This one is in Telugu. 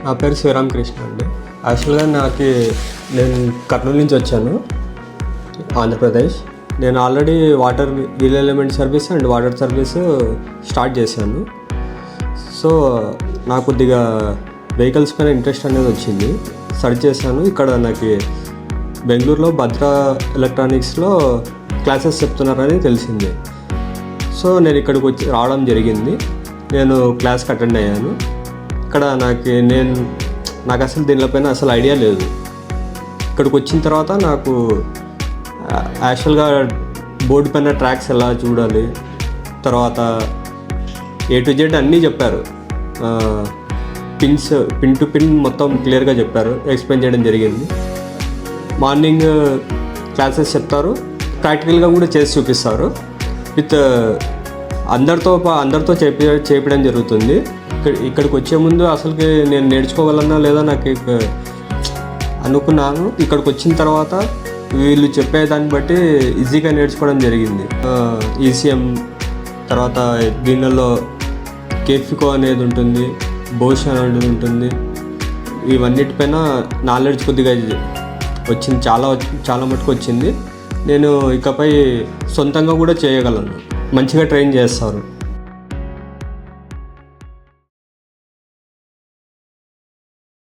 నా పేరు శ్రీరామకృష్ణ అండి. యాక్చువల్గా నేను కర్నూలు నుంచి వచ్చాను, ఆంధ్రప్రదేశ్. నేను already water wheel element service and water service start చేశాను. సో నాకు కొద్దిగా వెహికల్స్ పైన ఇంట్రెస్ట్ అనేది వచ్చింది. సర్చ్ చేశాను. ఇక్కడ నాకు బెంగళూరులో భద్రా ఎలక్ట్రానిక్స్లో క్లాసెస్ చెప్తున్నారని తెలిసింది. సో నేను ఇక్కడికి రావడం జరిగింది. నేను క్లాస్కి అటెండ్ అయ్యాను. ఇక్కడ నాకు అసలు దీనిపైన అసలు ఐడియా లేదు. ఇక్కడికి వచ్చిన తర్వాత నాకు యాక్చువల్గా బోర్డు పైన ట్రాక్స్ ఎలా చూడాలి, తర్వాత A to Z అన్నీ చెప్పారు. పిన్ టు పిన్ మొత్తం క్లియర్గా చెప్పారు, ఎక్స్ప్లెయిన్ చేయడం జరిగింది. మార్నింగ్ క్లాసెస్ చెప్తారు, ప్రాక్టికల్గా కూడా చేసి చూపిస్తారు. విత్ అందరితో చేపించడం జరుగుతుంది. ఇక్కడికి వచ్చే ముందు అసలుకి నేను నేర్చుకోగలనా లేదా నాకు అనుకున్నాను. ఇక్కడికి వచ్చిన తర్వాత వీళ్ళు చెప్పేదాన్ని బట్టి ఈజీగా నేర్చుకోవడం జరిగింది. ECM తర్వాత దీనిలో కేఫికో అనేది ఉంటుంది, బోష్ అనేది ఉంటుంది. ఇవన్నిటిపైన నాలెడ్జ్ కొద్దిగా వచ్చింది, చాలా మటుకు వచ్చింది. నేను ఇకపై సొంతంగా కూడా చేయగలను. మంచిగా ట్రైన్ చేస్తారు.